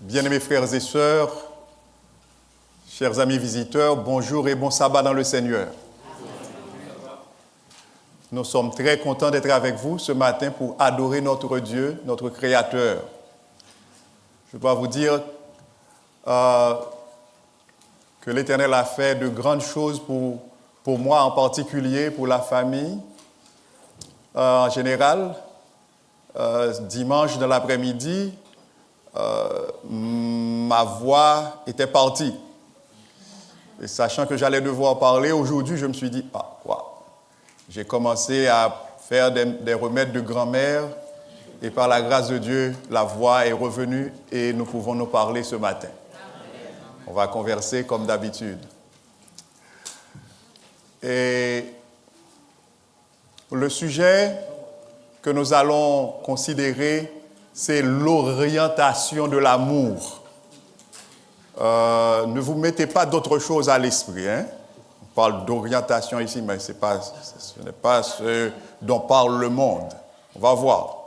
Bien-aimés frères et sœurs, chers amis visiteurs, bonjour et bon sabbat dans le Seigneur. Nous sommes très contents d'être avec vous ce matin pour adorer notre Dieu, notre Créateur. Je dois vous dire que l'Éternel a fait de grandes choses pour moi en particulier, pour la famille en général. Dimanche dans l'après-midi, ma voix était partie. Et sachant que j'allais devoir parler, aujourd'hui, je me suis dit, j'ai commencé à faire des remèdes de grand-mère et par la grâce de Dieu, la voix est revenue et nous pouvons nous parler ce matin. On va converser comme d'habitude. Et le sujet que nous allons considérer, c'est l'orientation de l'amour. Ne vous mettez pas d'autre chose à l'esprit. On parle d'orientation ici, mais ce n'est pas ce dont parle le monde. On va voir.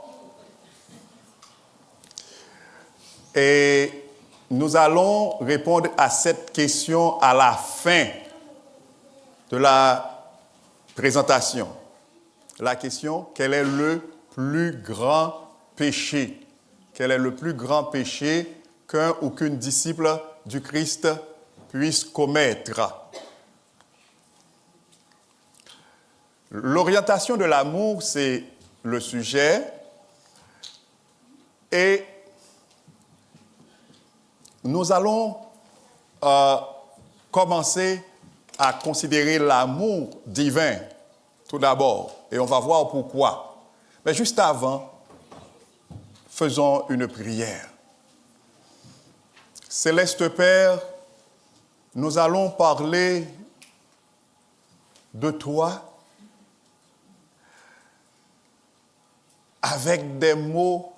Et nous allons répondre à cette question à la fin de la présentation. La question, quel est le plus grand péché? Quel est le plus grand péché qu'un ou qu'une disciple du Christ puisse commettre? L'orientation de l'amour, c'est le sujet. Et nous allons commencer à considérer l'amour divin tout d'abord. Et on va voir pourquoi. Mais juste avant, faisons une prière. Céleste Père, nous allons parler de toi avec des mots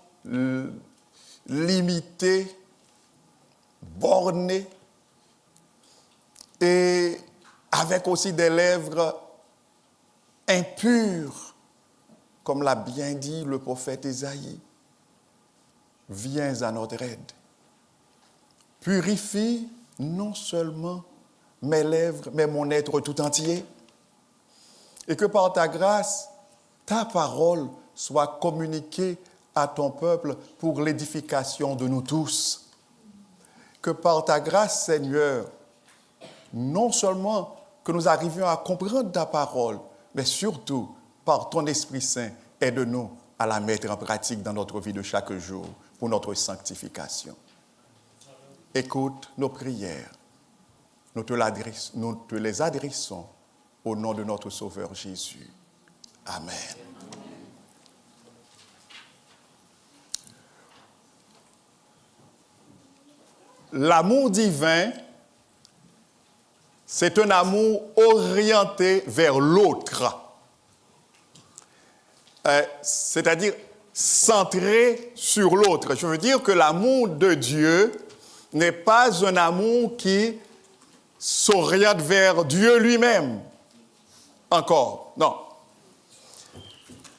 limités, bornés et avec aussi des lèvres impures, comme l'a bien dit le prophète Ésaïe. Viens à notre aide. Purifie non seulement mes lèvres, mais mon être tout entier. Et que par ta grâce, ta parole soit communiquée à ton peuple pour l'édification de nous tous. Que par ta grâce, Seigneur, non seulement que nous arrivions à comprendre ta parole, mais surtout, par ton Esprit Saint, aide-nous à la mettre en pratique dans notre vie de chaque jour pour notre sanctification. Écoute nos prières. Nous te les adressons au nom de notre Sauveur Jésus. Amen. L'amour divin, c'est un amour orienté vers l'autre. C'est-à-dire centré sur l'autre. Je veux dire que l'amour de Dieu n'est pas un amour qui s'oriente vers Dieu lui-même. Encore, non.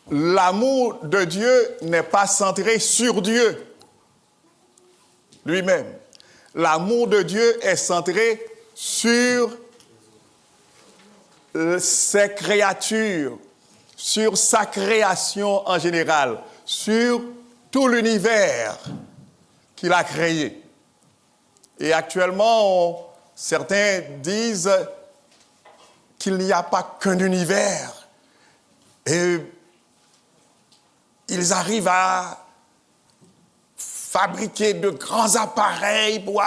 L'amour de Dieu n'est pas centré sur Dieu lui-même. L'amour de Dieu est centré sur ses créatures, sur sa création en général, sur tout l'univers qu'il a créé. Et actuellement, certains disent qu'il n'y a pas qu'un univers. Et ils arrivent à fabriquer de grands appareils pour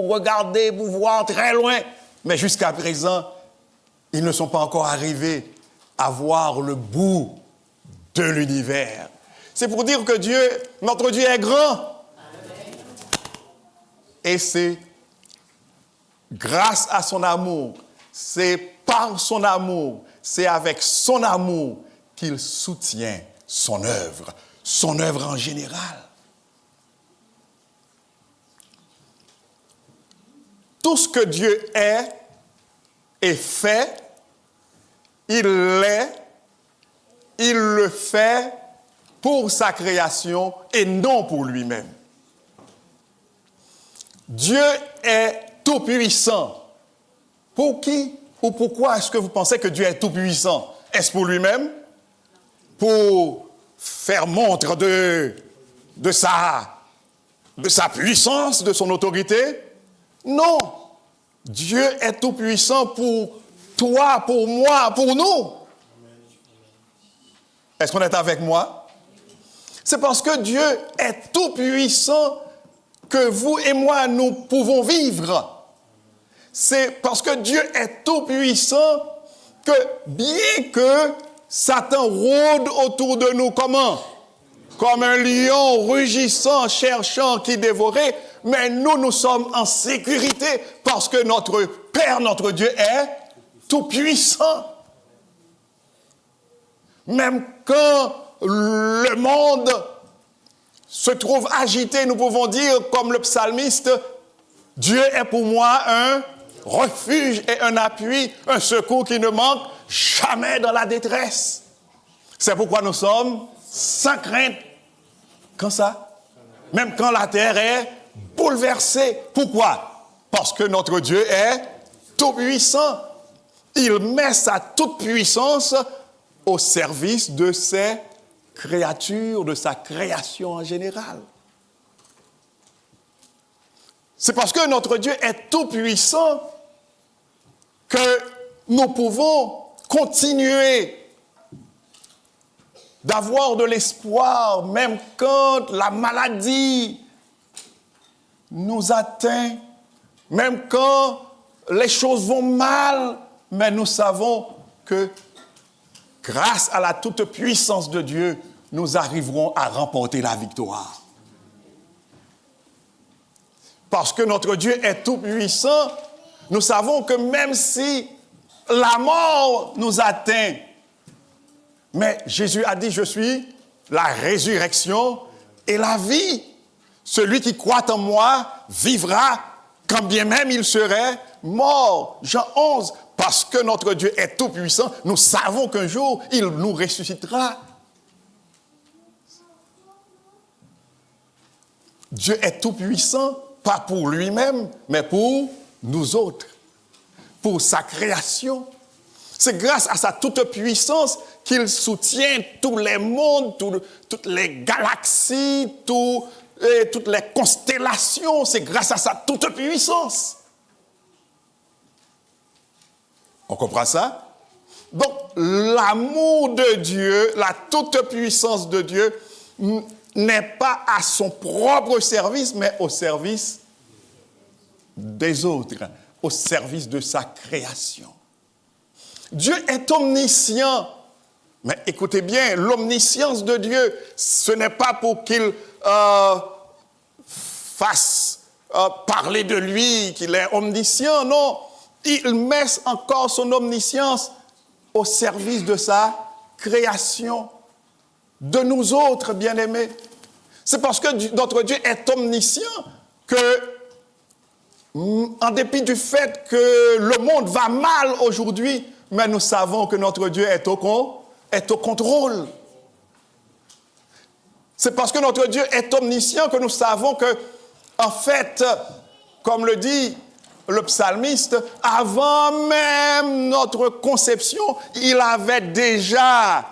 regarder, pour voir très loin. Mais jusqu'à présent, ils ne sont pas encore arrivés à voir le bout de l'univers. C'est pour dire que notre Dieu est grand. Et c'est grâce à son amour, c'est par son amour, c'est avec son amour qu'il soutient son œuvre en général. Tout ce que Dieu est et fait, il le fait pour sa création et non pour lui-même. Dieu est tout-puissant. Pour qui ou pourquoi est-ce que vous pensez que Dieu est tout-puissant? Est-ce pour lui-même? Pour faire montre de sa puissance, de son autorité? Non. Dieu est tout-puissant pour toi, pour moi, pour nous. Est-ce qu'on est avec moi? C'est parce que Dieu est tout-puissant que vous et moi, nous pouvons vivre. C'est parce que Dieu est tout-puissant que bien que Satan rôde autour de nous, comment? Comme un lion rugissant, cherchant qui dévorait, mais nous sommes en sécurité parce que notre Père, notre Dieu est tout-puissant. Même quand le monde se trouve agité, nous pouvons dire, comme le psalmiste, Dieu est pour moi un refuge et un appui, un secours qui ne manque jamais dans la détresse. C'est pourquoi nous sommes sans crainte. Quand ça? Même quand la terre est bouleversée. Pourquoi? Parce que notre Dieu est tout-puissant. Il met sa toute-puissance au service de ses créatures, de sa création en général. C'est parce que notre Dieu est tout-puissant que nous pouvons continuer d'avoir de l'espoir, même quand la maladie nous atteint, même quand les choses vont mal, mais nous savons que grâce à la toute-puissance de Dieu, nous arriverons à remporter la victoire. Parce que notre Dieu est tout-puissant, nous savons que même si la mort nous atteint, mais Jésus a dit, je suis la résurrection et la vie. Celui qui croit en moi vivra quand bien même il serait mort. Jean 11, parce que notre Dieu est tout-puissant, nous savons qu'un jour, il nous ressuscitera. Dieu est tout-puissant, pas pour lui-même, mais pour nous autres, pour sa création. C'est grâce à sa toute-puissance qu'il soutient tous les mondes, toutes les galaxies, toutes les constellations. C'est grâce à sa toute-puissance. On comprend ça? Donc, l'amour de Dieu, la toute-puissance de Dieu n'est pas à son propre service, mais au service des autres, au service de sa création. Dieu est omniscient. Mais écoutez bien, l'omniscience de Dieu, ce n'est pas pour qu'il fasse parler de lui, qu'il est omniscient, non. Il met encore son omniscience au service de sa création, de nous autres, bien-aimés. C'est parce que notre Dieu est omniscient que, en dépit du fait que le monde va mal aujourd'hui, mais nous savons que notre Dieu est au contrôle. C'est parce que notre Dieu est omniscient que nous savons que, en fait, comme le dit le psalmiste, avant même notre conception, il avait déjà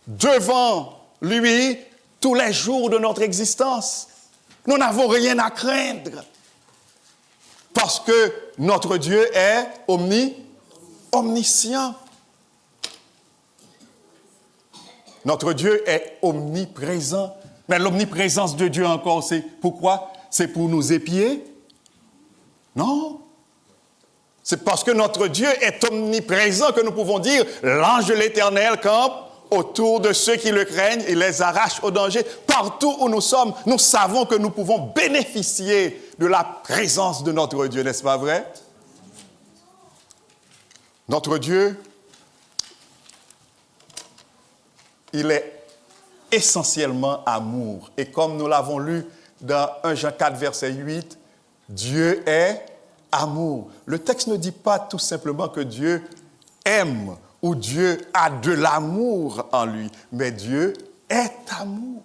devant lui tous les jours de notre existence. Nous n'avons rien à craindre parce que notre Dieu est omniscient. Notre Dieu est omniprésent. Mais l'omniprésence de Dieu encore, c'est pourquoi? C'est pour nous épier? Non. C'est parce que notre Dieu est omniprésent que nous pouvons dire l'ange de l'Éternel campe autour de ceux qui le craignent et les arrache au danger. Partout où nous sommes, nous savons que nous pouvons bénéficier de la présence de notre Dieu, n'est-ce pas vrai? Notre Dieu, il est essentiellement amour. Et comme nous l'avons lu dans 1 Jean 4, verset 8, Dieu est amour. Le texte ne dit pas tout simplement que Dieu aime ou Dieu a de l'amour en lui, mais Dieu est amour.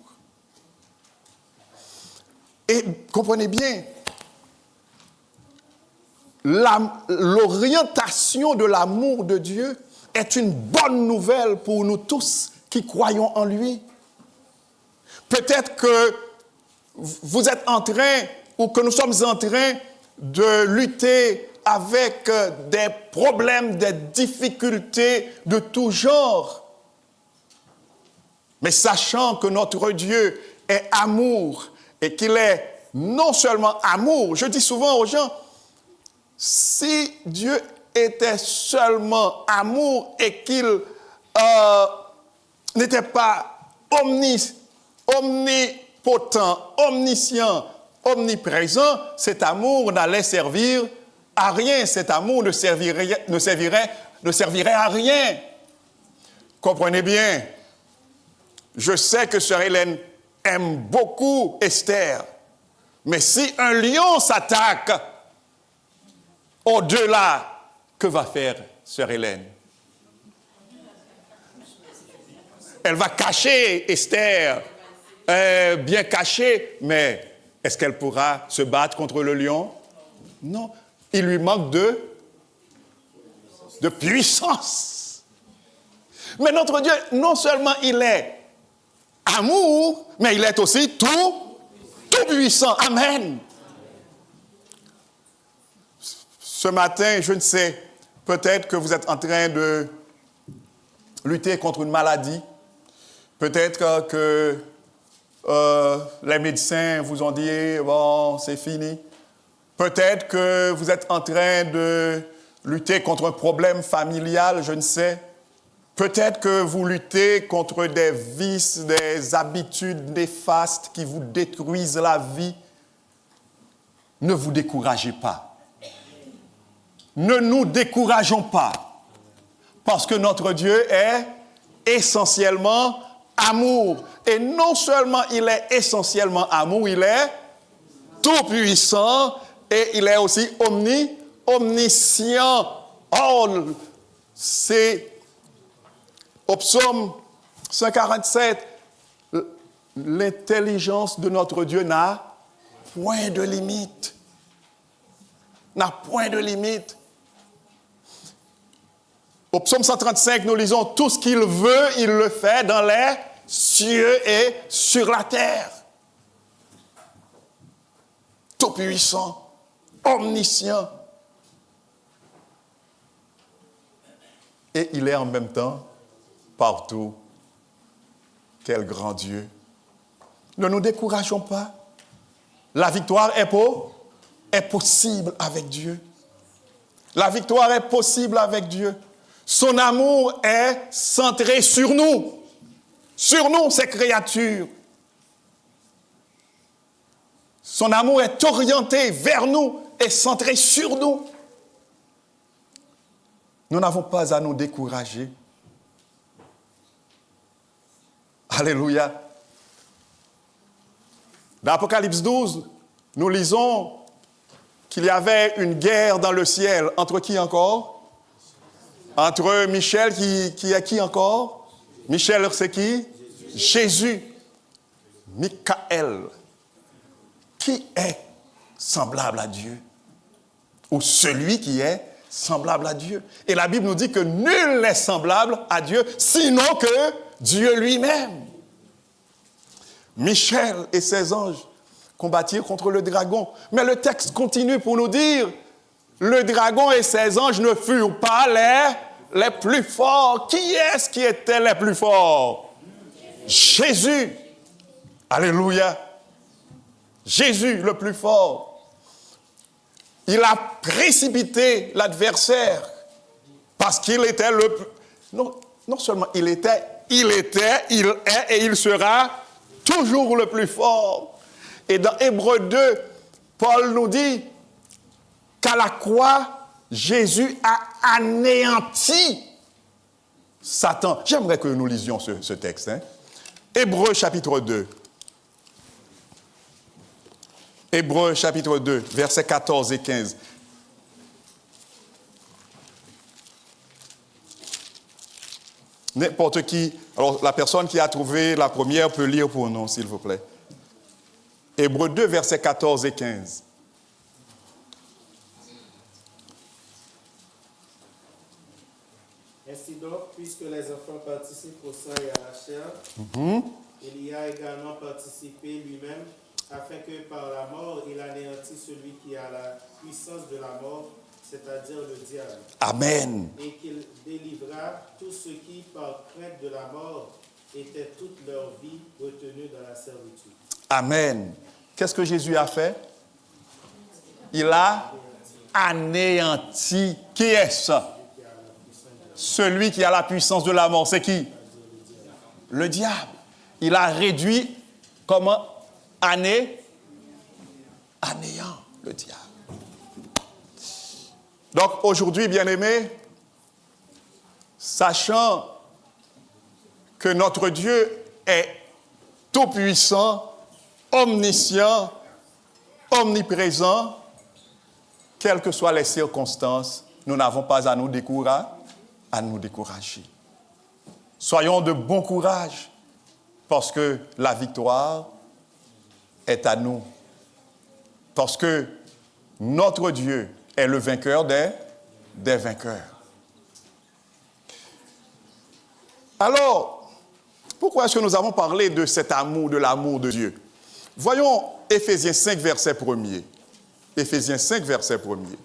Et comprenez bien, l'orientation de l'amour de Dieu est une bonne nouvelle pour nous tous qui croyons en lui. Peut-être que vous êtes en train, ou que nous sommes en train de lutter avec des problèmes, des difficultés de tout genre. Mais sachant que notre Dieu est amour et qu'il est non seulement amour, je dis souvent aux gens, si Dieu était seulement amour et qu'il n'était pas omnipotent, omniscient, omniprésent, cet amour n'allait servir à rien. Cet amour ne servirait à rien. Comprenez bien, je sais que sœur Hélène aime beaucoup Esther, mais si un lion s'attaque au-delà, que va faire sœur Hélène? Elle va cacher Esther, bien cachée, mais est-ce qu'elle pourra se battre contre le lion? Non. Il lui manque de puissance. Mais notre Dieu, non seulement il est amour, mais il est aussi tout puissant. Amen. Ce matin, je ne sais, peut-être que vous êtes en train de lutter contre une maladie. Peut-être que les médecins vous ont dit, bon, c'est fini. Peut-être que vous êtes en train de lutter contre un problème familial, je ne sais. Peut-être que vous luttez contre des vices, des habitudes néfastes qui vous détruisent la vie. Ne vous découragez pas. Ne nous décourageons pas. Parce que notre Dieu est essentiellement amour. Et non seulement il est essentiellement amour, il est tout puissant et il est aussi omniscient. Oh, c'est au psaume 147, l'intelligence de notre Dieu n'a point de limite. N'a point de limite. Au psaume 135, nous lisons, tout ce qu'il veut, il le fait dans les cieux et sur la terre. Tout puissant, omniscient. Et il est en même temps partout. Quel grand Dieu. Ne nous décourageons pas. La victoire est possible avec Dieu. La victoire est possible avec Dieu. Son amour est centré sur nous, ces créatures. Son amour est orienté vers nous et centré sur nous. Nous n'avons pas à nous décourager. Alléluia. Dans Apocalypse 12, nous lisons qu'il y avait une guerre dans le ciel. Entre qui encore? Entre Michel, qui est qui encore? Michel, c'est qui? Jésus. Michael. Qui est semblable à Dieu? Ou celui qui est semblable à Dieu. Et la Bible nous dit que nul n'est semblable à Dieu, sinon que Dieu lui-même. Michel et ses anges combattirent contre le dragon. Mais le texte continue pour nous dire, le dragon et ses anges ne furent pas les plus forts. Qui est-ce qui était les plus forts? Jésus. Alléluia. Jésus, le plus fort. Il a précipité l'adversaire parce qu'il était le plus... Non seulement il est et il sera toujours le plus fort. Et dans Hébreux 2, Paul nous dit qu'à la croix, Jésus a anéanti Satan. J'aimerais que nous lisions ce texte. Hébreux chapitre 2. Hébreux chapitre 2, versets 14 et 15. N'importe qui, alors la personne qui a trouvé la première peut lire pour nous, s'il vous plaît. Hébreux 2, versets 14 et 15. Ainsi donc, puisque les enfants participent au sang et à la chair, il y a également participé lui-même, afin que par la mort, il anéantisse celui qui a la puissance de la mort, c'est-à-dire le diable. Amen. Et qu'il délivra tous ceux qui, par crainte de la mort, étaient toute leur vie retenus dans la servitude. Amen. Qu'est-ce que Jésus a fait? Il a anéanti. Qui est ça? Celui qui a la puissance de la mort. C'est qui? Le diable. Il a réduit comment? Anéant le diable. Donc aujourd'hui, bien-aimés, sachant que notre Dieu est tout-puissant, omniscient, omniprésent, quelles que soient les circonstances, nous n'avons pas à nous décourager. Soyons de bon courage, parce que la victoire est à nous. Parce que notre Dieu est le vainqueur des vainqueurs. Alors, pourquoi est-ce que nous avons parlé de cet amour, de l'amour de Dieu? Voyons Éphésiens 5, verset 1er. Éphésiens 5, verset 1er.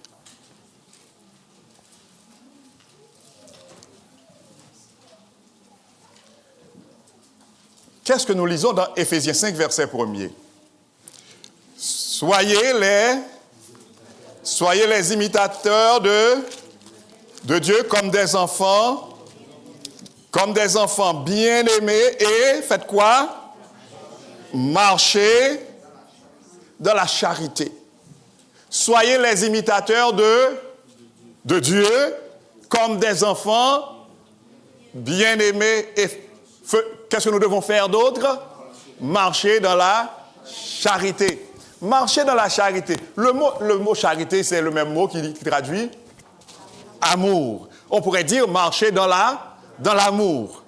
Qu'est-ce que nous lisons dans Éphésiens 5, verset 1er? Soyez les imitateurs de Dieu comme des enfants bien-aimés et faites quoi? Marchez dans la charité. Soyez les imitateurs de Dieu comme des enfants bien-aimés et qu'est-ce que nous devons faire d'autre? Marcher dans la charité. Marcher dans la charité. Le mot charité, c'est le même mot qui traduit amour. On pourrait dire marcher dans l'amour.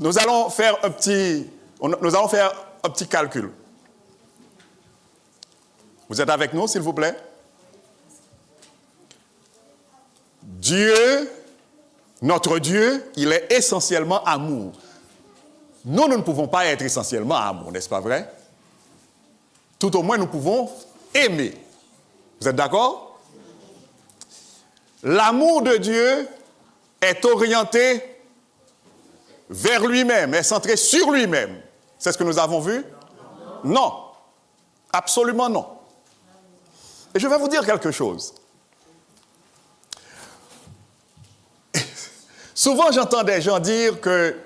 Nous allons faire un petit calcul. Vous êtes avec nous, s'il vous plaît? Dieu, notre Dieu, il est essentiellement amour. Nous ne pouvons pas être essentiellement amour, n'est-ce pas vrai? Tout au moins, nous pouvons aimer. Vous êtes d'accord? L'amour de Dieu est orienté vers lui-même, est centré sur lui-même. C'est ce que nous avons vu? Non. Absolument non. Et je vais vous dire quelque chose. Souvent, j'entends des gens dire que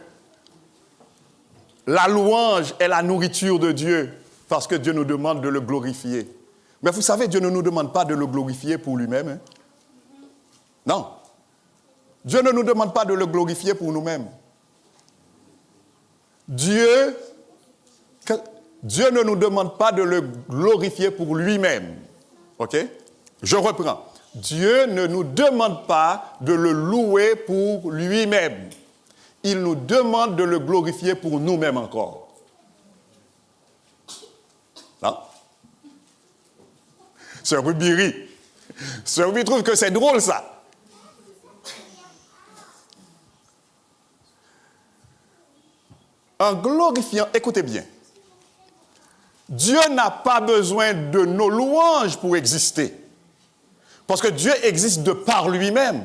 la louange est la nourriture de Dieu parce que Dieu nous demande de le glorifier. Mais vous savez, Dieu ne nous demande pas de le glorifier pour lui-même. Hein? Non. Dieu ne nous demande pas de le glorifier pour nous-mêmes. Dieu ne nous demande pas de le glorifier pour lui-même. OK? Je reprends. Dieu ne nous demande pas de le louer pour lui-même. Il nous demande de le glorifier pour nous-mêmes encore. Non? Sœur Ruby rit. Sœur Ruby trouve que c'est drôle, ça. En glorifiant, écoutez bien, Dieu n'a pas besoin de nos louanges pour exister. Parce que Dieu existe de par lui-même.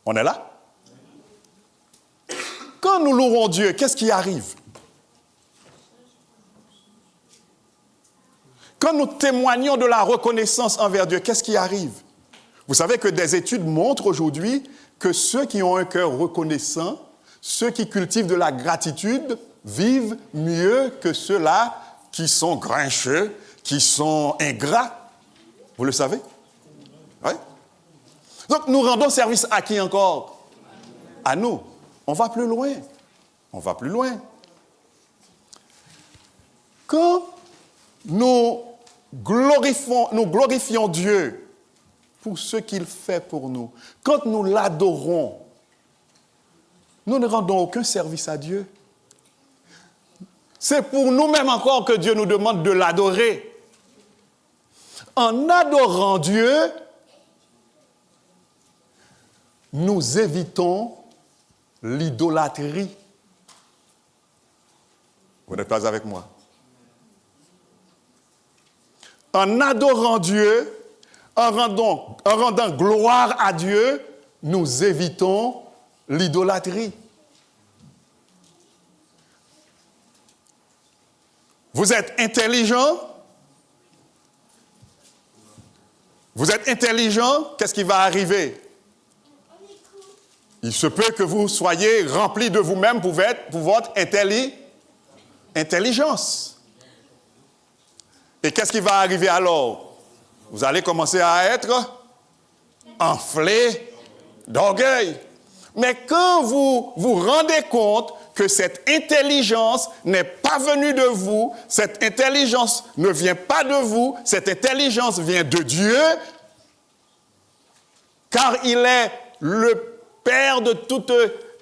On est là? Quand nous louons Dieu, qu'est-ce qui arrive? Quand nous témoignons de la reconnaissance envers Dieu, qu'est-ce qui arrive? Vous savez que des études montrent aujourd'hui que ceux qui ont un cœur reconnaissant, ceux qui cultivent de la gratitude, vivent mieux que ceux-là qui sont grincheux, qui sont ingrats. Vous le savez? Oui. Donc, nous rendons service à qui encore? À nous. On va plus loin. On va plus loin. Quand nous glorifions Dieu pour ce qu'il fait pour nous, quand nous l'adorons, nous ne rendons aucun service à Dieu. C'est pour nous-mêmes encore que Dieu nous demande de l'adorer. En adorant Dieu, nous évitons l'idolâtrie. Vous n'êtes pas avec moi? En adorant Dieu, en rendant gloire à Dieu, nous évitons l'idolâtrie. Vous êtes intelligent? Vous êtes intelligent, qu'est-ce qui va arriver? Il se peut que vous soyez rempli de vous-même pour votre intelligence. Et qu'est-ce qui va arriver alors? Vous allez commencer à être enflé d'orgueil. Mais quand vous vous rendez compte que cette intelligence n'est pas venue de vous, cette intelligence ne vient pas de vous, cette intelligence vient de Dieu, car il est le Père de toutes,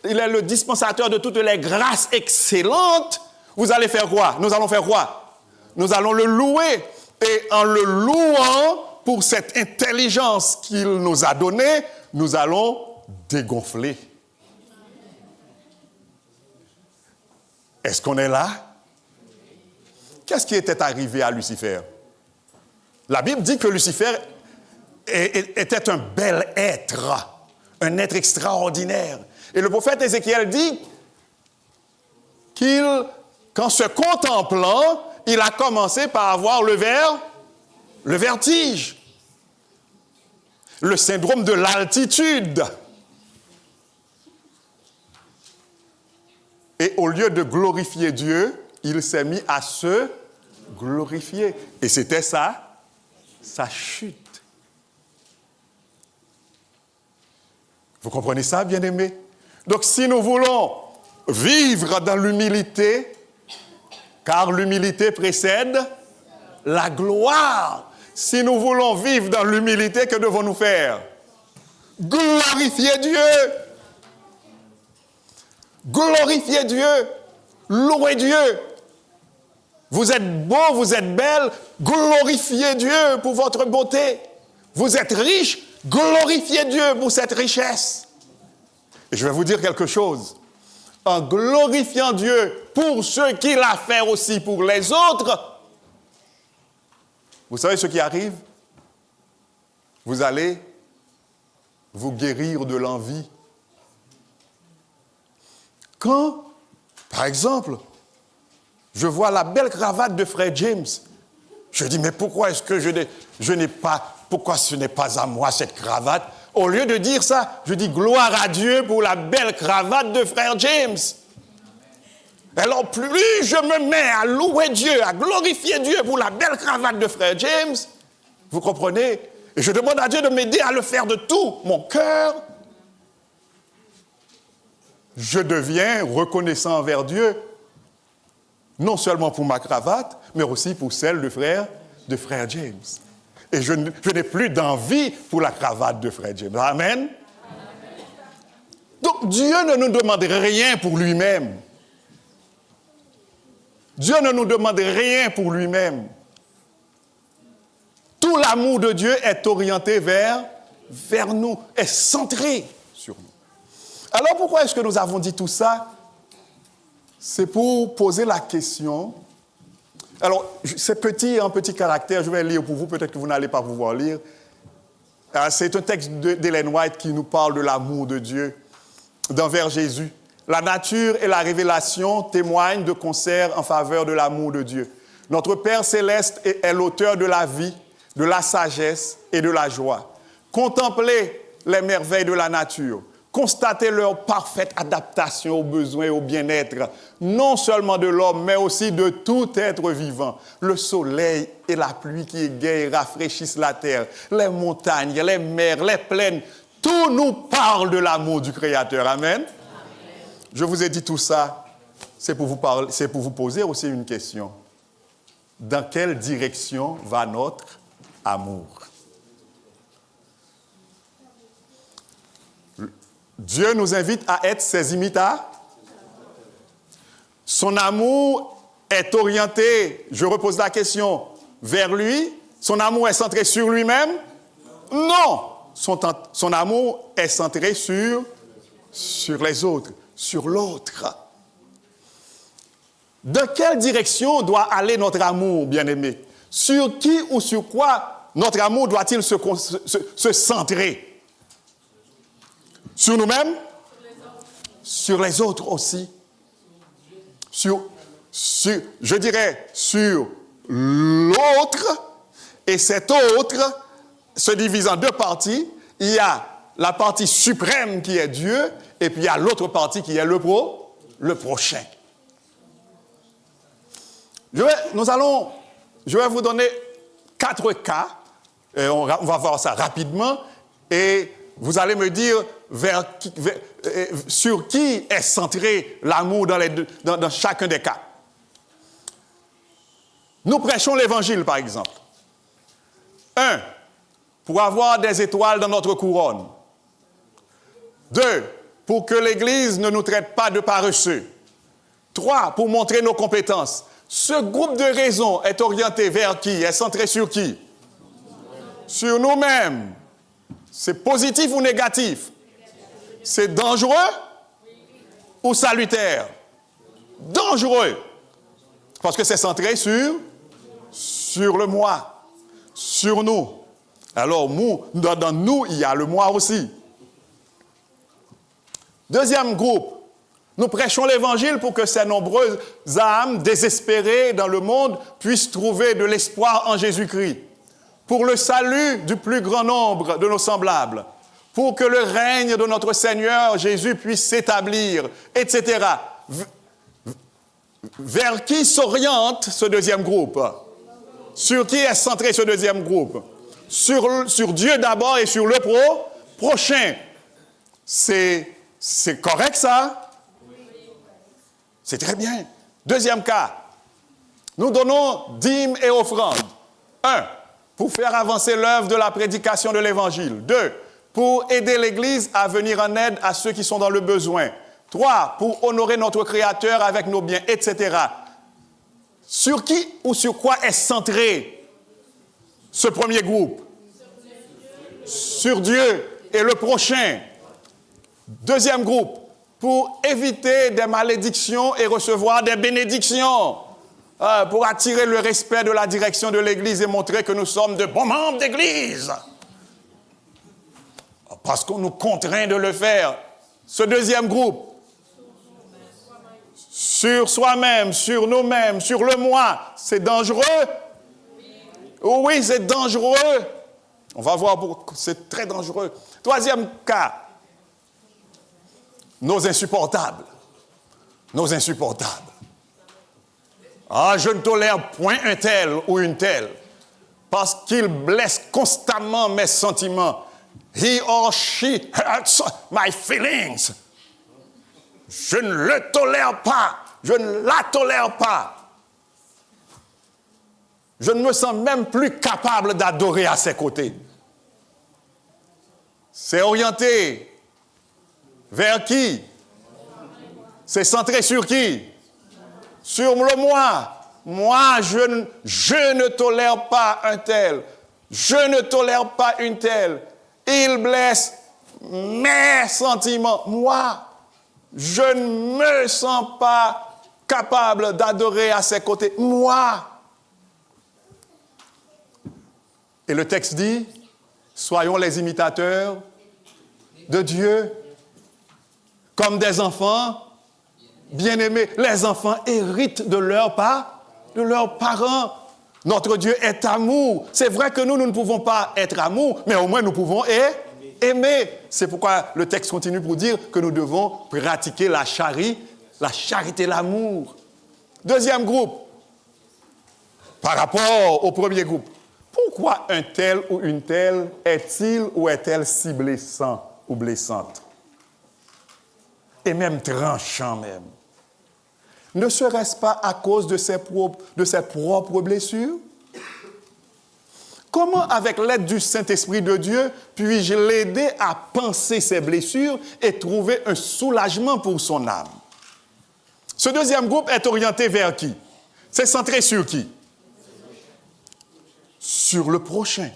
il est le dispensateur de toutes les grâces excellentes, vous allez faire quoi? Nous allons faire quoi? Nous allons le louer. Et en le louant pour cette intelligence qu'il nous a donnée, nous allons dégonfler. Est-ce qu'on est là? Qu'est-ce qui était arrivé à Lucifer? La Bible dit que Lucifer était un bel être, un être extraordinaire. Et le prophète Ézéchiel dit qu'en se contemplant, il a commencé par avoir le vertige, le syndrome de l'altitude. Et au lieu de glorifier Dieu, il s'est mis à se glorifier. Et c'était sa chute. Vous comprenez ça, bien-aimés? Donc si nous voulons vivre dans l'humilité, car l'humilité précède la gloire. Si nous voulons vivre dans l'humilité, que devons-nous faire? Glorifier Dieu. Glorifier Dieu. Louer Dieu. Vous êtes beau, vous êtes belle, glorifiez Dieu pour votre beauté. Vous êtes riche, glorifiez Dieu pour cette richesse. Et je vais vous dire quelque chose. En glorifiant Dieu pour ce qu'il a fait aussi pour les autres, vous savez ce qui arrive? Vous allez vous guérir de l'envie. Quand, par exemple, je vois la belle cravate de frère James, je dis, mais pourquoi est-ce que pourquoi ce n'est pas à moi cette cravate? Au lieu de dire ça, je dis gloire à Dieu pour la belle cravate de frère James. Alors plus je me mets à louer Dieu, à glorifier Dieu pour la belle cravate de frère James, vous comprenez? Et je demande à Dieu de m'aider à le faire de tout mon cœur. Je deviens reconnaissant envers Dieu, non seulement pour ma cravate, mais aussi pour celle de frère James. Et je n'ai plus d'envie pour la cravate de frère James. Amen. Donc Dieu ne nous demande rien pour lui-même. Dieu ne nous demande rien pour lui-même. Tout l'amour de Dieu est orienté vers nous, est centré sur nous. Alors pourquoi est-ce que nous avons dit tout ça? C'est pour poser la question. Alors, c'est petit, en petit caractère, je vais lire pour vous, peut-être que vous n'allez pas pouvoir lire. C'est un texte d'Ellen White qui nous parle de l'amour de Dieu envers Jésus. La nature et la révélation témoignent de concert en faveur de l'amour de Dieu. Notre Père céleste est l'auteur de la vie, de la sagesse et de la joie. Contemplez les merveilles de la nature. Constatez leur parfaite adaptation aux besoins et au bien-être, non seulement de l'homme, mais aussi de tout être vivant. Le soleil et la pluie qui égayent et rafraîchissent la terre, les montagnes, les mers, les plaines, tout nous parle de l'amour du Créateur. Amen. Je vous ai dit tout ça, c'est pour vous poser aussi une question. Dans quelle direction va notre amour? Dieu nous invite à être ses imitateurs. Son amour est orienté, je repose la question, vers lui. Son amour est centré sur lui-même? Non. son amour est centré sur les autres, sur l'autre. De quelle direction doit aller notre amour, bien-aimé? Sur qui ou sur quoi notre amour doit-il se centrer? Sur nous-mêmes? Sur les autres aussi. Je dirais sur l'autre, et cet autre se divise en deux parties. Il y a la partie suprême qui est Dieu, et puis il y a l'autre partie qui est le prochain. Je vais vous donner 4 cas, et on va voir ça rapidement, et vous allez me dire sur qui est centré l'amour dans chacun des cas. Nous prêchons l'évangile, par exemple. 1, pour avoir des étoiles dans notre couronne. 2, pour que l'Église ne nous traite pas de paresseux. 3, pour montrer nos compétences. Ce groupe de raisons est orienté vers qui? Est centré sur qui? Sur nous-mêmes. C'est positif ou négatif? C'est dangereux ou salutaire? Dangereux. Parce que c'est centré sur le moi, sur nous. Alors, dans nous, il y a le moi aussi. Deuxième groupe, nous prêchons l'évangile pour que ces nombreuses âmes désespérées dans le monde puissent trouver de l'espoir en Jésus-Christ, pour le salut du plus grand nombre de nos semblables, pour que le règne de notre Seigneur Jésus puisse s'établir, etc. Vers qui s'oriente ce deuxième groupe? Sur qui est centré ce deuxième groupe? Sur Dieu d'abord et sur le prochain. C'est correct ça? C'est très bien. Deuxième cas, nous donnons dîmes et offrandes. 1, pour faire avancer l'œuvre de la prédication de l'Évangile. 2, pour aider l'Église à venir en aide à ceux qui sont dans le besoin. 3, pour honorer notre Créateur avec nos biens, etc. Sur qui ou sur quoi est centré ce premier groupe? Sur Dieu et le prochain. Deuxième groupe, pour éviter des malédictions et recevoir des bénédictions. Pour attirer le respect de la direction de l'Église et montrer que nous sommes de bons membres d'Église. Parce qu'on nous contraint de le faire. Ce deuxième groupe, sur soi-même, sur nous-mêmes, sur le moi, c'est dangereux? Oui, c'est dangereux. On va voir pourquoi c'est très dangereux. Troisième cas, nos insupportables. Nos insupportables. Je ne tolère point un tel ou une telle, parce qu'il blesse constamment mes sentiments. He or she hurts my feelings. Je ne le tolère pas. Je ne la tolère pas. Je ne me sens même plus capable d'adorer à ses côtés. C'est orienté vers qui? C'est centré sur qui? Sur le moi. Moi, je ne tolère pas un tel. Je ne tolère pas une telle. Il blesse mes sentiments. Moi, je ne me sens pas capable d'adorer à ses côtés. Moi. Et le texte dit, soyons les imitateurs de Dieu comme des enfants bien-aimés. Les enfants héritent de leurs parents. Notre Dieu est amour. C'est vrai que nous ne pouvons pas être amour, mais au moins nous pouvons aimer. C'est pourquoi le texte continue pour dire que nous devons pratiquer la charité, l'amour. Deuxième groupe, par rapport au premier groupe. Pourquoi un tel ou une telle est-il ou est-elle si blessant ou blessante? Et même tranchant même. Ne serait-ce pas à cause de ses propres blessures? Comment, avec l'aide du Saint-Esprit de Dieu, puis-je l'aider à penser ses blessures et trouver un soulagement pour son âme? Ce deuxième groupe est orienté vers qui? C'est centré sur qui? Sur le prochain.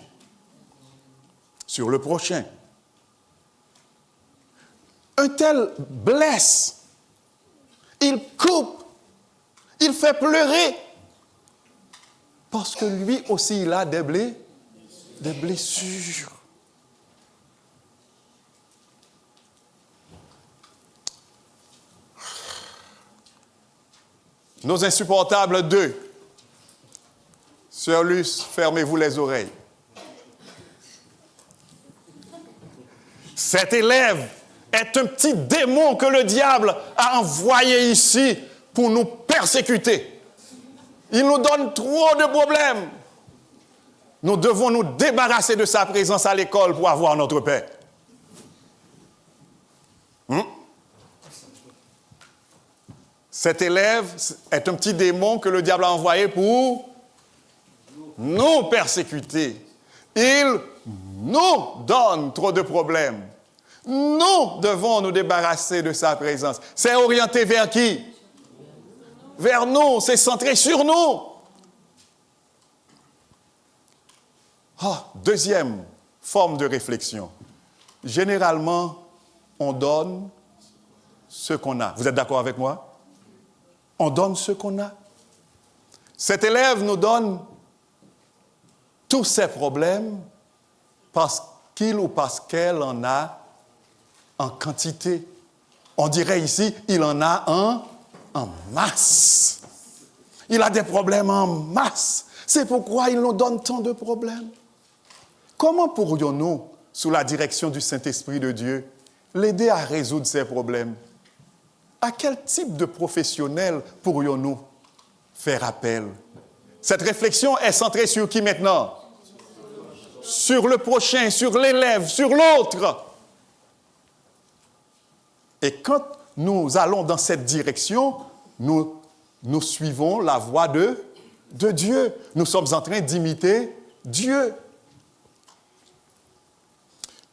sur le prochain. Un tel blesse, il coupe, il fait pleurer, parce que lui aussi, il a des blessures. Nos insupportables 2. Sœur Luce, fermez-vous les oreilles. Cet élève est un petit démon que le diable a envoyé ici pour nous persécuter. Il nous donne trop de problèmes. Nous devons nous débarrasser de sa présence à l'école pour avoir notre paix. Cet élève est un petit démon que le diable a envoyé pour nous persécuter. Il nous donne trop de problèmes. Nous devons nous débarrasser de sa présence. C'est orienté vers qui? Vers nous, c'est centré sur nous. Deuxième forme de réflexion. Généralement, on donne ce qu'on a. Vous êtes d'accord avec moi? On donne ce qu'on a. Cet élève nous donne tous ses problèmes parce qu'il ou parce qu'elle en a en quantité. On dirait ici, il en a en masse. Il a des problèmes en masse. C'est pourquoi il nous donne tant de problèmes. Comment pourrions-nous, sous la direction du Saint-Esprit de Dieu, l'aider à résoudre ces problèmes? À quel type de professionnel pourrions-nous faire appel? Cette réflexion est centrée sur qui maintenant? Sur le prochain, sur l'élève, sur l'autre. Et quand nous allons dans cette direction, nous suivons la voie de Dieu. Nous sommes en train d'imiter Dieu.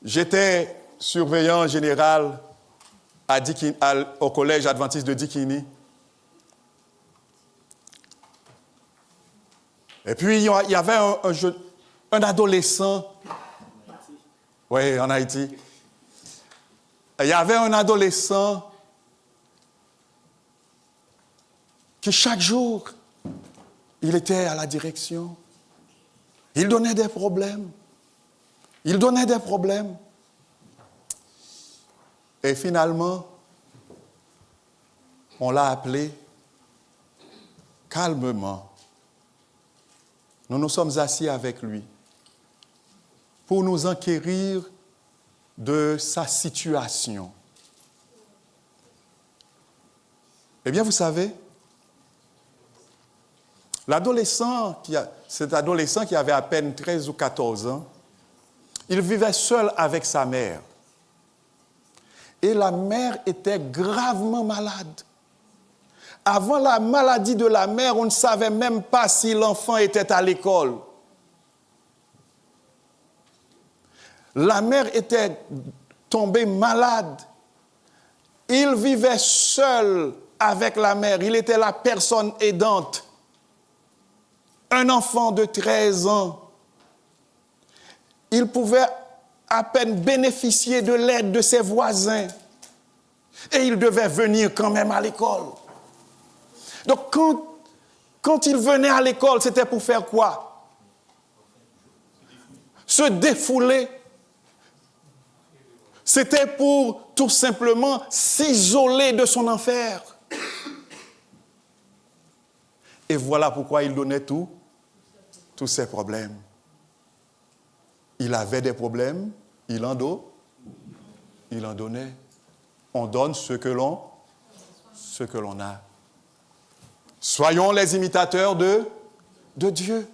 J'étais surveillant général au collège adventiste de Dikini. Et puis, il y avait un adolescent. Oui, en Haïti. Il y avait un adolescent qui, chaque jour, il était à la direction. Il donnait des problèmes. Et finalement, on l'a appelé calmement. Nous nous sommes assis avec lui pour nous enquérir de sa situation. Eh bien, vous savez, cet adolescent qui avait à peine 13 ou 14 ans, il vivait seul avec sa mère. Et la mère était gravement malade. Avant la maladie de la mère, on ne savait même pas si l'enfant était à l'école. La mère était tombée malade. Il vivait seul avec la mère. Il était la personne aidante. Un enfant de 13 ans. Il pouvait à peine bénéficier de l'aide de ses voisins. Et il devait venir quand même à l'école. Donc quand il venait à l'école, c'était pour faire quoi? Se défouler. C'était pour tout simplement s'isoler de son enfer. Et voilà pourquoi il donnait tous ses problèmes. Il avait des problèmes, il en donnait. On donne ce que l'on a. Soyons les imitateurs de Dieu.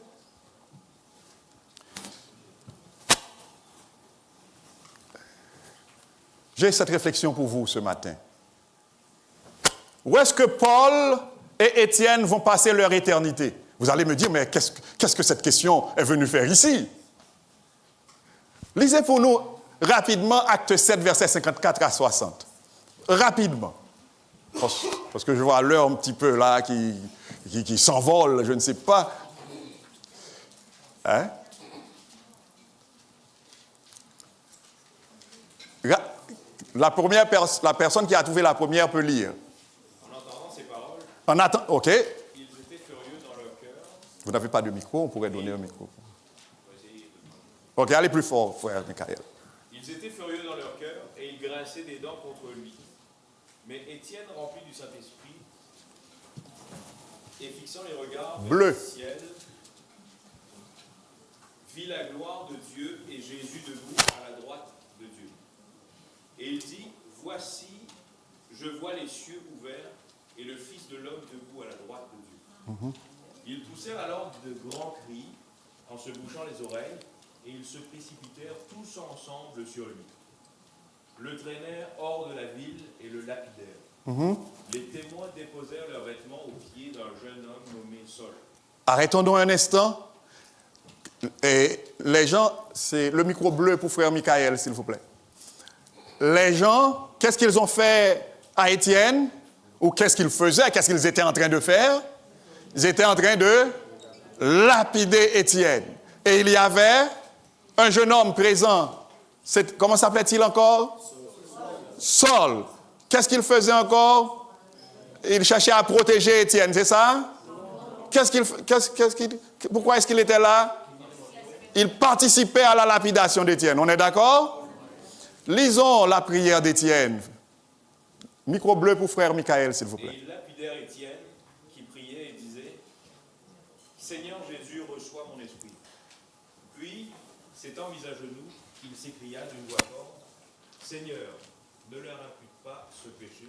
J'ai cette réflexion pour vous ce matin. Où est-ce que Paul et Étienne vont passer leur éternité? Vous allez me dire, mais qu'est-ce que cette question est venue faire ici? Lisez pour nous rapidement Acte 7, versets 54 à 60. Rapidement. Parce que je vois l'heure un petit peu là qui s'envole, je ne sais pas. Hein? La personne qui a trouvé la première peut lire. En entendant ces paroles, OK. ils étaient furieux dans leur cœur. Vous n'avez pas de micro, on pourrait donner un micro. On va essayer de- OK, allez plus fort, frère Michael. Ils étaient furieux dans leur cœur et ils grinçaient des dents contre lui. Mais Étienne, rempli du Saint-Esprit, et fixant les regards vers Bleu. le ciel, vit la gloire de Dieu et Jésus debout à la droite de Dieu. Et il dit, voici, je vois les cieux ouverts et le Fils de l'homme debout à la droite de Dieu. Ils poussèrent alors de grands cris en se bouchant les oreilles et ils se précipitèrent tous ensemble sur lui. Le traînèrent hors de la ville et le lapidèrent. Les témoins déposèrent leurs vêtements aux pieds d'un jeune homme nommé Saul. Arrêtons donc un instant. Et les gens, c'est le micro bleu pour frère Michael, s'il vous plaît. Les gens, qu'est-ce qu'ils ont fait à Étienne? Ou qu'est-ce qu'ils faisaient? Qu'est-ce qu'ils étaient en train de faire? Ils étaient en train de lapider Étienne. Et il y avait un jeune homme présent. Comment s'appelait-il encore? Saul. Qu'est-ce qu'il faisait encore? Il cherchait à protéger Étienne, c'est ça? Pourquoi est-ce qu'il était là? Il participait à la lapidation d'Étienne. On est d'accord? Lisons la prière d'Étienne. Micro bleu pour frère Michael, s'il vous Et plaît. ils lapidèrent Étienne, qui priait et disait, Seigneur Jésus, reçois mon esprit. Puis, s'étant mis à genoux, il s'écria d'une voix forte, Seigneur, ne leur impute pas ce péché.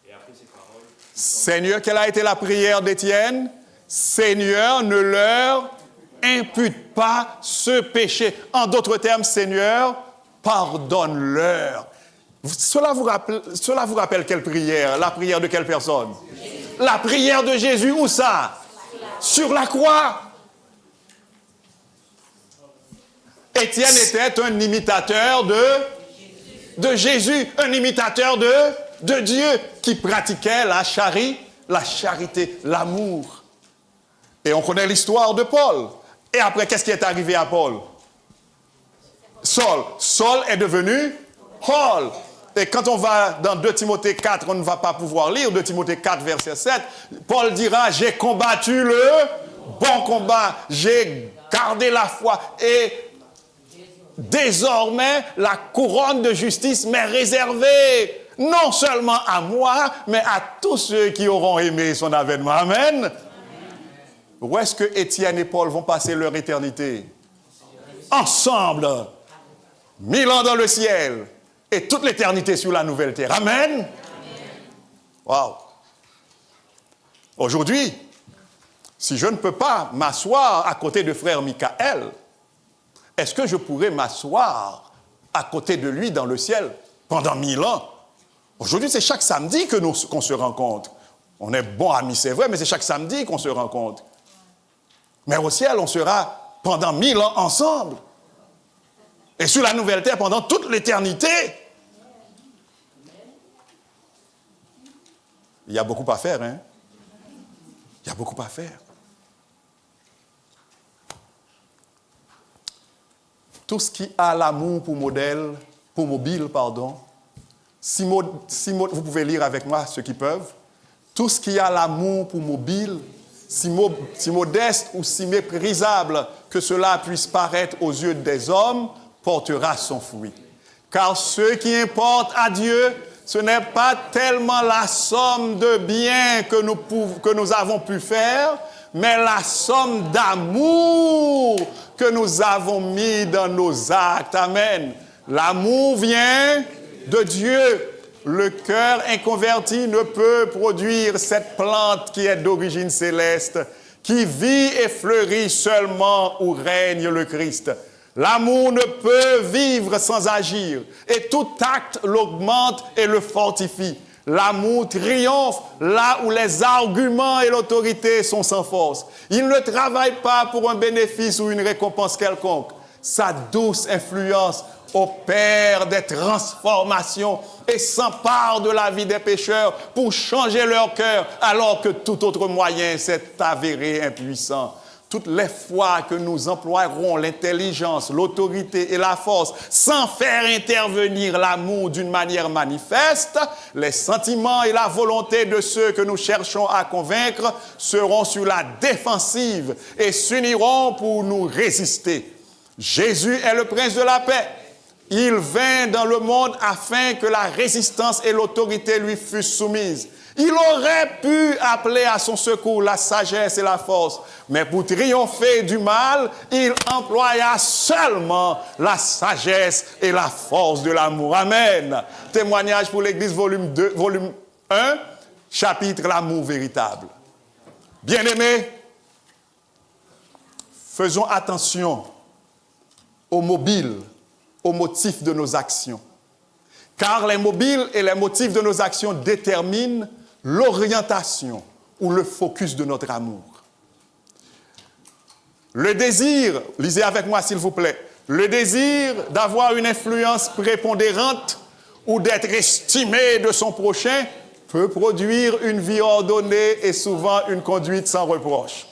Et après ces paroles, Seigneur, quelle a été la prière d'Étienne? Seigneur, ne leur impute pas ce péché. En d'autres termes, Seigneur, pardonne-leur. Cela vous rappelle quelle prière? La prière de quelle personne? La prière de Jésus, où ça? Sur la croix. Étienne était un imitateur de Jésus, un imitateur de Dieu qui pratiquait la charité, l'amour. Et on connaît l'histoire de Paul. Et après, qu'est-ce qui est arrivé à Paul? Saul. Saul est devenu Paul. Et quand on va dans 2 Timothée 4, on ne va pas pouvoir lire 2 Timothée 4, verset 7. Paul dira, j'ai combattu le bon combat, j'ai gardé la foi et désormais la couronne de justice m'est réservée, non seulement à moi, mais à tous ceux qui auront aimé son avènement. Amen. Où est-ce que Étienne et Paul vont passer leur éternité? Ensemble. 1000 ans dans le ciel et toute l'éternité sur la nouvelle terre. Amen. Wow. Aujourd'hui, si je ne peux pas m'asseoir à côté de frère Michael, est-ce que je pourrais m'asseoir à côté de lui dans le ciel pendant 1000 ans? Aujourd'hui, c'est chaque samedi qu'on se rencontre. On est bons amis, c'est vrai, mais c'est chaque samedi qu'on se rencontre. Mais au ciel, on sera pendant 1000 ans ensemble. Et sur la nouvelle terre, pendant toute l'éternité. Il y a beaucoup à faire, hein? Il y a beaucoup à faire. Tout ce qui a l'amour pour mobile, vous pouvez lire avec moi ceux qui peuvent. Tout ce qui a l'amour pour mobile, si modeste ou si méprisable que cela puisse paraître aux yeux des hommes, portera son fruit. Car ce qui importe à Dieu, ce n'est pas tellement la somme de biens que nous avons pu faire, mais la somme d'amour que nous avons mis dans nos actes. Amen. L'amour vient de Dieu. Le cœur inconverti ne peut produire cette plante qui est d'origine céleste, qui vit et fleurit seulement où règne le Christ. L'amour ne peut vivre sans agir, et tout acte l'augmente et le fortifie. L'amour triomphe là où les arguments et l'autorité sont sans force. Il ne travaille pas pour un bénéfice ou une récompense quelconque. Sa douce influence opère des transformations et s'empare de la vie des pécheurs pour changer leur cœur, alors que tout autre moyen s'est avéré impuissant. toutes les fois que nous emploierons l'intelligence, l'autorité et la force sans faire intervenir l'amour d'une manière manifeste, les sentiments et la volonté de ceux que nous cherchons à convaincre seront sur la défensive et s'uniront pour nous résister. Jésus est le prince de la paix. Il vint dans le monde afin que la résistance et l'autorité lui fussent soumises. Il aurait pu appeler à son secours la sagesse et la force, mais pour triompher du mal, il employa seulement la sagesse et la force de l'amour. Amen. Témoignage pour l'Église, volume 1, chapitre L'amour véritable. Bien-aimés, faisons attention aux mobiles, aux motifs de nos actions. Car les mobiles et les motifs de nos actions déterminent l'orientation ou le focus de notre amour. Le désir, lisez avec moi s'il vous plaît, le désir d'avoir une influence prépondérante ou d'être estimé de son prochain peut produire une vie ordonnée et souvent une conduite sans reproche.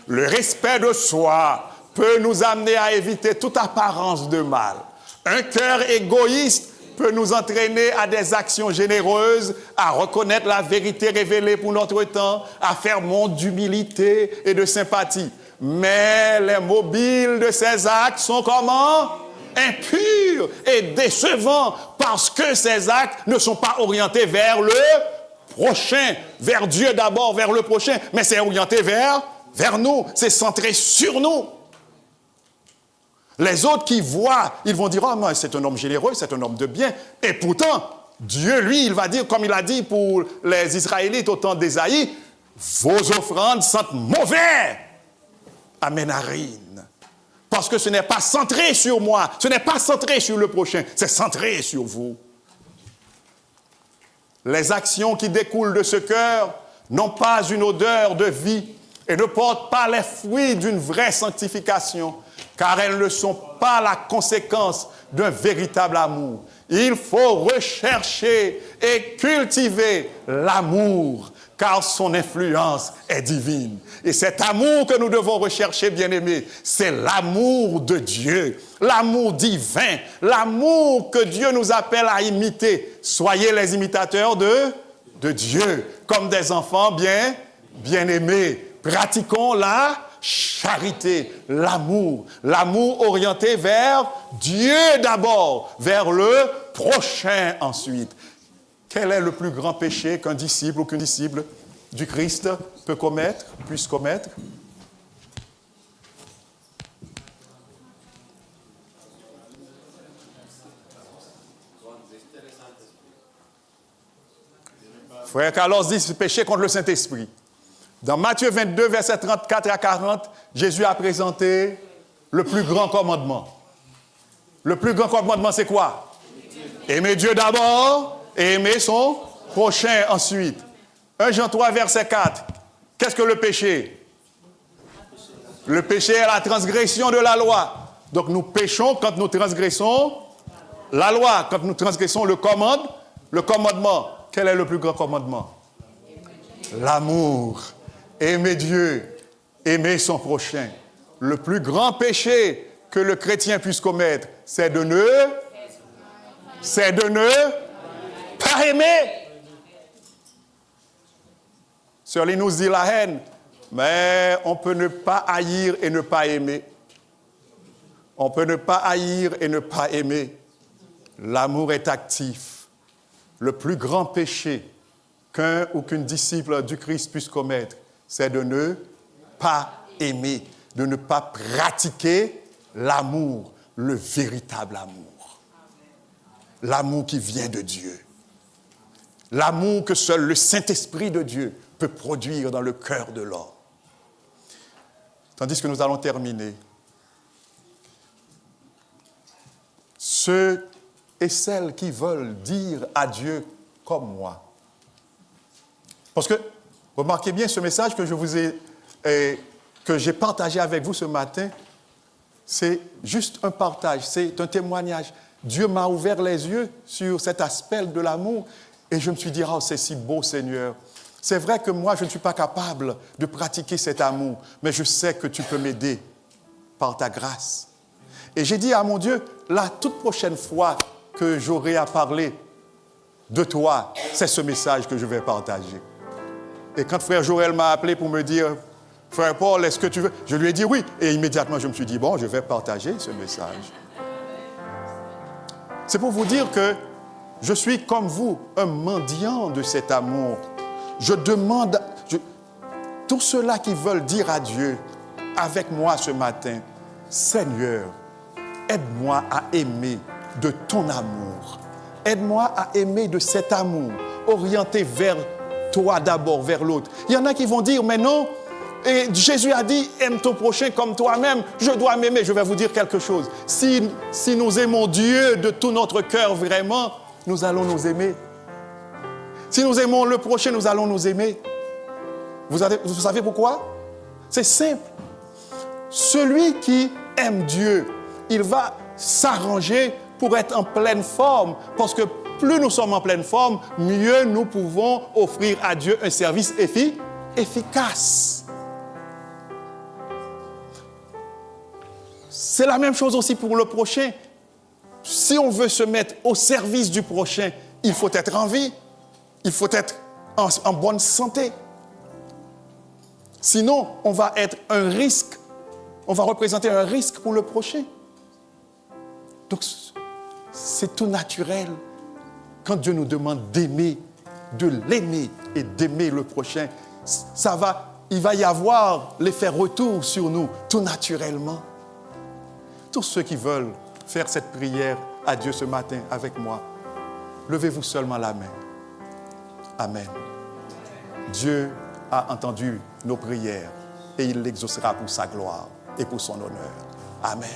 Le respect de soi peut nous amener à éviter toute apparence de mal. Un cœur égoïste peut nous entraîner à des actions généreuses, à reconnaître la vérité révélée pour notre temps, à faire montre d'humilité et de sympathie. Mais les mobiles de ces actes sont comment? Impurs et décevants, parce que ces actes ne sont pas orientés vers le prochain, vers Dieu d'abord, vers le prochain, mais c'est orienté vers nous, c'est centré sur nous. Les autres qui voient, ils vont dire « Oh, mais c'est un homme généreux, c'est un homme de bien. » Et pourtant, Dieu, lui, il va dire, comme il a dit pour les Israélites au temps d'Ésaïe, « Vos offrandes sentent mauvais à mes narines. » Parce que ce n'est pas centré sur moi, ce n'est pas centré sur le prochain, c'est centré sur vous. Les actions qui découlent de ce cœur n'ont pas une odeur de vie et ne portent pas les fruits d'une vraie sanctification, car elles ne sont pas la conséquence d'un véritable amour. Il faut rechercher et cultiver l'amour, car son influence est divine. Et cet amour que nous devons rechercher, bien-aimés, c'est l'amour de Dieu, l'amour divin, l'amour que Dieu nous appelle à imiter. Soyez les imitateurs de Dieu, comme des enfants bien-aimés. Pratiquons la charité, l'amour orienté vers Dieu d'abord, vers le prochain ensuite. Quel est le plus grand péché qu'un disciple ou qu'une disciple du Christ puisse commettre? Frère Carlos dit c'est péché contre le Saint-Esprit. Dans Matthieu 22, versets 34 à 40, Jésus a présenté le plus grand commandement. Le plus grand commandement, c'est quoi? Aimer Dieu d'abord et aimer son prochain ensuite. 1 Jean 3, verset 4. Qu'est-ce que le péché? Le péché est la transgression de la loi. Donc nous péchons quand nous transgressons la loi, quand nous transgressons le commandement. Quel est le plus grand commandement? L'amour. Aimer Dieu, aimer son prochain. Le plus grand péché que le chrétien puisse commettre, c'est de ne pas aimer. Sœur Lee nous dit la haine, mais on peut ne pas haïr et ne pas aimer. On peut ne pas haïr et ne pas aimer. L'amour est actif. Le plus grand péché qu'un ou qu'une disciple du Christ puisse commettre, c'est de ne pas aimer, de ne pas pratiquer l'amour, le véritable amour. L'amour qui vient de Dieu. L'amour que seul le Saint-Esprit de Dieu peut produire dans le cœur de l'homme. Tandis que nous allons terminer. Ceux et celles qui veulent dire à Dieu comme moi. Parce que, remarquez bien ce message que que j'ai partagé avec vous ce matin, c'est juste un partage, c'est un témoignage. Dieu m'a ouvert les yeux sur cet aspect de l'amour et je me suis dit, oh, c'est si beau, Seigneur. C'est vrai que moi, je ne suis pas capable de pratiquer cet amour, mais je sais que tu peux m'aider par ta grâce. Et j'ai dit à mon Dieu, la toute prochaine fois que j'aurai à parler de toi, c'est ce message que je vais partager. Et quand frère Joël m'a appelé pour me dire, frère Paul, est-ce que tu veux? Je lui ai dit oui. Et immédiatement, je me suis dit, bon, je vais partager ce message. C'est pour vous dire que je suis comme vous, un mendiant de cet amour. Je demande, tous ceux-là qui veulent dire à Dieu, avec moi ce matin, Seigneur, aide-moi à aimer de ton amour. Aide-moi à aimer de cet amour, orienté vers toi d'abord, vers l'autre. Il y en a qui vont dire, mais non, et Jésus a dit, aime ton prochain comme toi-même, je dois m'aimer. Je vais vous dire quelque chose. Si nous aimons Dieu de tout notre cœur vraiment, nous allons nous aimer. Si nous aimons le prochain, nous allons nous aimer. Vous savez pourquoi? C'est simple. Celui qui aime Dieu, il va s'arranger pour être en pleine forme. Parce que plus nous sommes en pleine forme, mieux nous pouvons offrir à Dieu un service efficace. C'est la même chose aussi pour le prochain. Si on veut se mettre au service du prochain, il faut être en vie. Il faut être en bonne santé. Sinon, on va être un risque. On va représenter un risque pour le prochain. Donc, c'est tout naturel. Quand Dieu nous demande d'aimer, de l'aimer et d'aimer le prochain, il va y avoir l'effet retour sur nous, tout naturellement. Tous ceux qui veulent faire cette prière à Dieu ce matin avec moi, levez-vous seulement la main. Amen. Dieu a entendu nos prières et il l'exaucera pour sa gloire et pour son honneur. Amen.